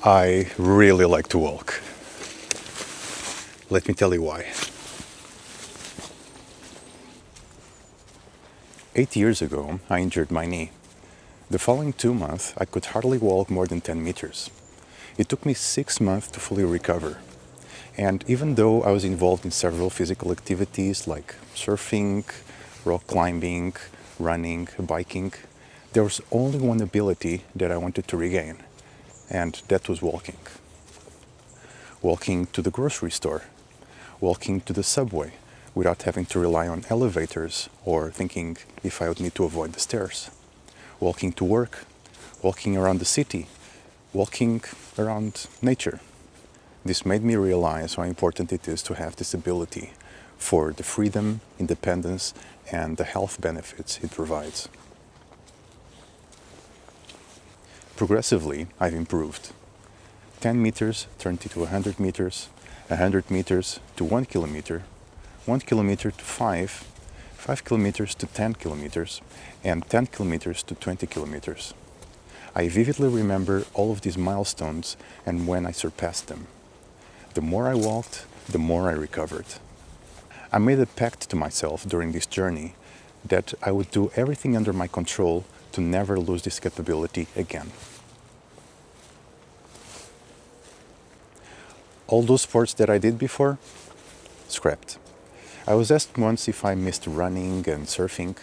I really like to walk. Let me tell you why. 8 years ago, I injured my knee. The following 2 months, I could hardly walk more than 10 meters. It took me 6 months to fully recover. And even though I was involved in several physical activities like surfing, rock climbing, running, biking, there was only one ability that I wanted to regain, and that was walking. Walking to the grocery store, walking to the subway without having to rely on elevators or thinking if I would need to avoid the stairs. Walking to work, walking around the city, walking around nature. This made me realize how important it is to have this ability for the freedom, independence, and the health benefits it provides. Progressively, I've improved. 10 meters turned into 100 meters, 100 meters to 1 kilometer, 1 kilometer to 5 kilometers to 10 kilometers, and 10 kilometers to 20 kilometers. I vividly remember all of these milestones and when I surpassed them. The more I walked, the more I recovered. I made a pact to myself during this journey that I would do everything under my control to never lose this capability again. All those sports that I did before, scrapped. I was asked once if I missed running and surfing.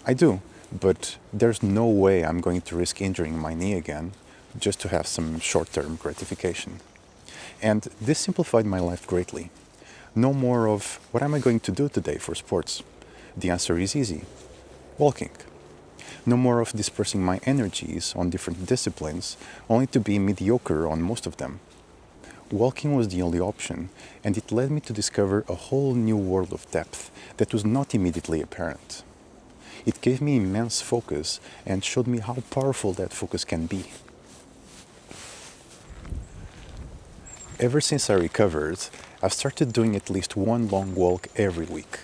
I do, but there's no way I'm going to risk injuring my knee again just to have some short-term gratification. And this simplified my life greatly. No more of, what am I going to do today for sports? The answer is easy: walking. No more of dispersing my energies on different disciplines, only to be mediocre on most of them. Walking was the only option, and it led me to discover a whole new world of depth that was not immediately apparent. It gave me immense focus and showed me how powerful that focus can be. Ever since I recovered, I've started doing at least one long walk every week.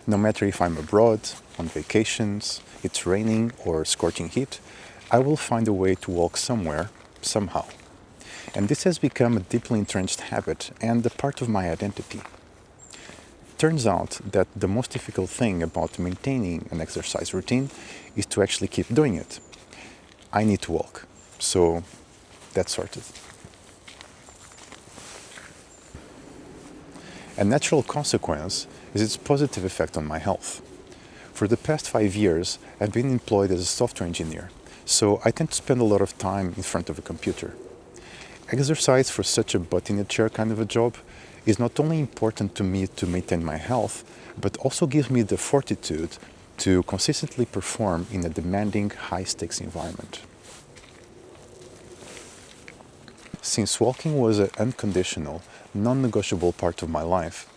No matter if I'm abroad, on vacations, it's raining or scorching heat, I will find a way to walk somewhere, somehow. And this has become a deeply entrenched habit and a part of my identity. Turns out that the most difficult thing about maintaining an exercise routine is to actually keep doing it. I need to walk, so that's sorted. A natural consequence is its positive effect on my health. For the past 5 years, I've been employed as a software engineer, so I tend to spend a lot of time in front of a computer. Exercise for such a butt-in-a-chair kind of a job is not only important to me to maintain my health, but also gives me the fortitude to consistently perform in a demanding, high-stakes environment. Since walking was an unconditional, non-negotiable part of my life,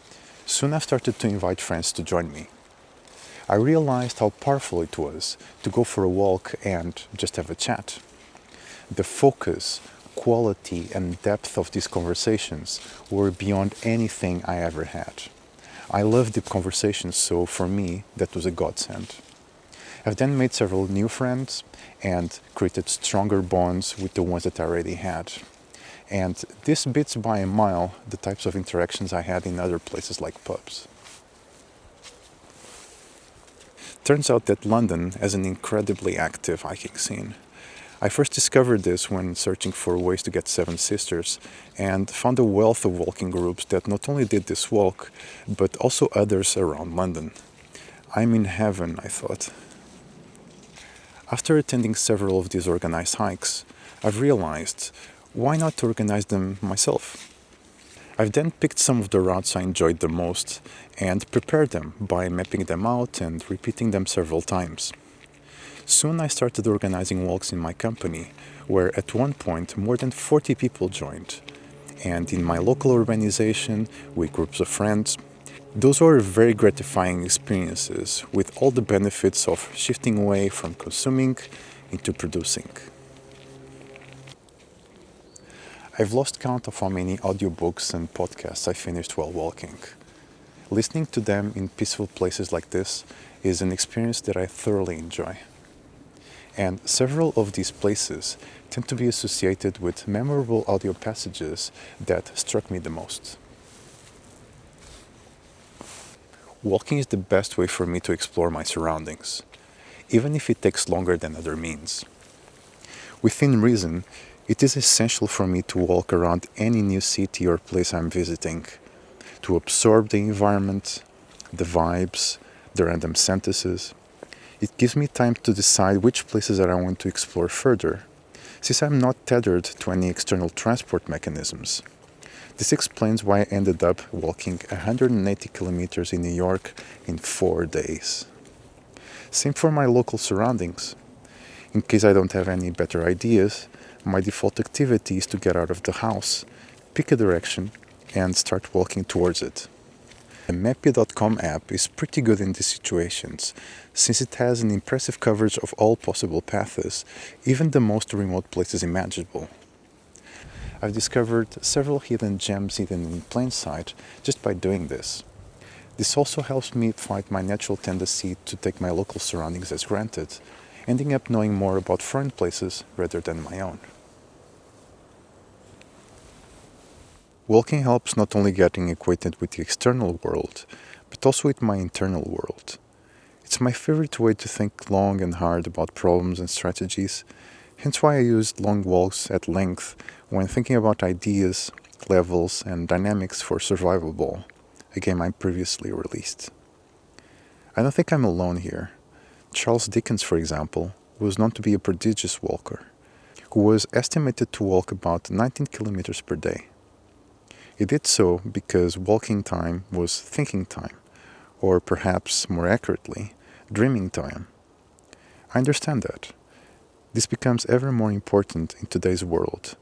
soon I started to invite friends to join me. I realized how powerful it was to go for a walk and just have a chat. The focus, quality, and depth of these conversations were beyond anything I ever had. I love deep conversations, so for me, that was a godsend. I've then made several new friends and created stronger bonds with the ones that I already had. And this beats by a mile the types of interactions I had in other places like pubs. Turns out that London has an incredibly active hiking scene. I first discovered this when searching for ways to get Seven Sisters and found a wealth of walking groups that not only did this walk, but also others around London. I'm in heaven, I thought. After attending several of these organized hikes, I've realized, why not organize them myself? I've then picked some of the routes I enjoyed the most and prepared them by mapping them out and repeating them several times. Soon I started organizing walks in my company, where at one point more than 40 people joined. And in my local organization, with groups of friends, those were very gratifying experiences, with all the benefits of shifting away from consuming into producing. I've lost count of how many audiobooks and podcasts I finished while walking. Listening to them in peaceful places like this is an experience that I thoroughly enjoy. and several of these places tend to be associated with memorable audio passages that struck me the most. Walking is the best way for me to explore my surroundings, even if it takes longer than other means. Within reason, it is essential for me to walk around any new city or place I'm visiting, to absorb the environment, the vibes, the random sentences. It gives me time to decide which places that I want to explore further, since I'm not tethered to any external transport mechanisms. This explains why I ended up walking 180 kilometers in New York in 4 days. Same for my local surroundings. In case I don't have any better ideas, my default activity is to get out of the house, pick a direction, and start walking towards it. The Mapy.com app is pretty good in these situations, since it has an impressive coverage of all possible paths, even the most remote places imaginable. I've discovered several hidden gems hidden in plain sight just by doing this. This also helps me fight my natural tendency to take my local surroundings as granted, ending up knowing more about foreign places rather than my own. Walking helps not only getting acquainted with the external world, but also with my internal world. It's my favorite way to think long and hard about problems and strategies, hence why I use long walks at length when thinking about ideas, levels, and dynamics for Survival Ball, a game I previously released. I don't think I'm alone here. Charles Dickens, for example, was known to be a prodigious walker, who was estimated to walk about 19 kilometers per day. He did so because walking time was thinking time, or perhaps more accurately, dreaming time. I understand that. This becomes ever more important in today's world,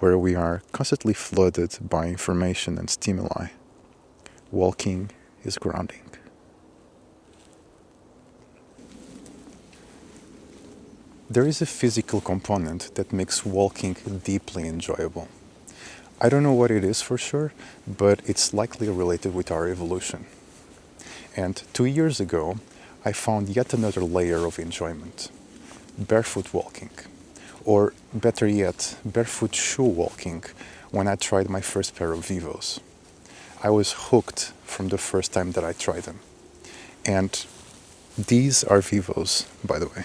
where we are constantly flooded by information and stimuli. Walking is grounding. There is a physical component that makes walking deeply enjoyable. I don't know what it is for sure, but it's likely related with our evolution. And 2 years ago, I found yet another layer of enjoyment: barefoot walking, or better yet, barefoot shoe walking when I tried my first pair of Vivos. I was hooked from the first time that I tried them. And these are Vivos, by the way.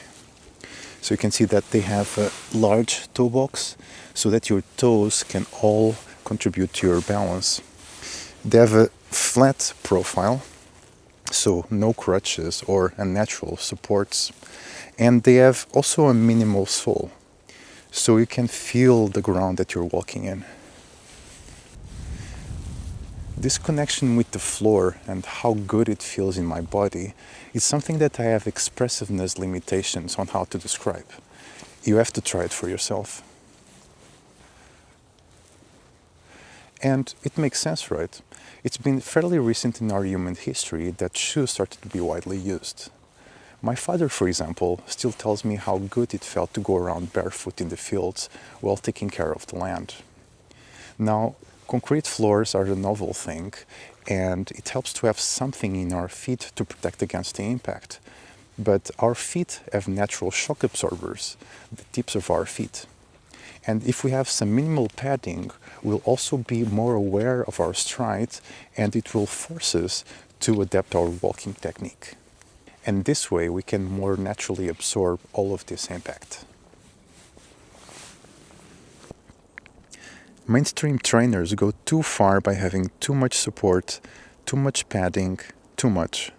So you can see that they have a large toe box so that your toes can all contribute to your balance. They have a flat profile, so no crutches or unnatural supports. And they have also a minimal sole, so you can feel the ground that you're walking in. This connection with the floor and how good it feels in my body is something that I have expressiveness limitations on how to describe. You have to try it for yourself. And it makes sense, right? It's been fairly recent in our human history that shoes started to be widely used. My father, for example, still tells me how good it felt to go around barefoot in the fields while taking care of the land. Now, concrete floors are a novel thing, and it helps to have something in our feet to protect against the impact. But our feet have natural shock absorbers, the tips of our feet. And if we have some minimal padding, we'll also be more aware of our stride, and it will force us to adapt our walking technique. And this way we can more naturally absorb all of this impact. Mainstream trainers go too far by having too much support, too much padding, too much.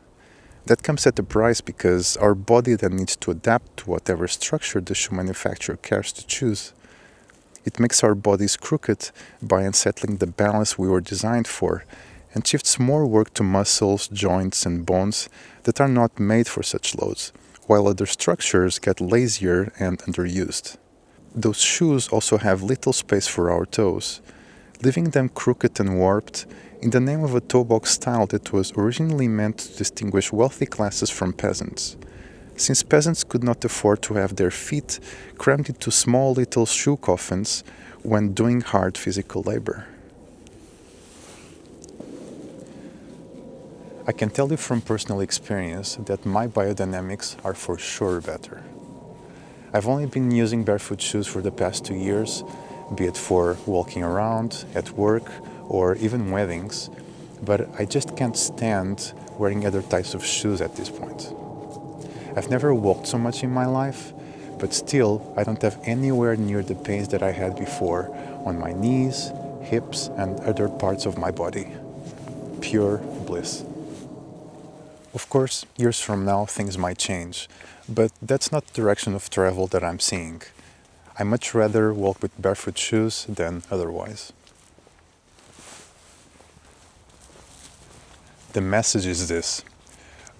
That comes at a price because our body then needs to adapt to whatever structure the shoe manufacturer cares to choose. It makes our bodies crooked by unsettling the balance we were designed for, and shifts more work to muscles, joints, and bones that are not made for such loads, while other structures get lazier and underused. Those shoes also have little space for our toes, leaving them crooked and warped in the name of a toe box style that was originally meant to distinguish wealthy classes from peasants, since peasants could not afford to have their feet crammed into small little shoe coffins when doing hard physical labor. I can tell you from personal experience that my biodynamics are for sure better. I've only been using barefoot shoes for the past 2 years, be it for walking around, at work, or even weddings, but I just can't stand wearing other types of shoes at this point. I've never walked so much in my life, but still I don't have anywhere near the pains that I had before on my knees, hips, and other parts of my body. Pure bliss. Of course, years from now things might change, but that's not the direction of travel that I'm seeing. I much rather walk with barefoot shoes than otherwise. The message is this: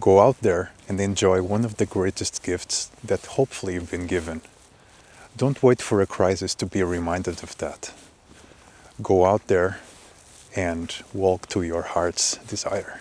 go out there and enjoy one of the greatest gifts that hopefully you've been given. Don't wait for a crisis to be reminded of that. Go out there and walk to your heart's desire.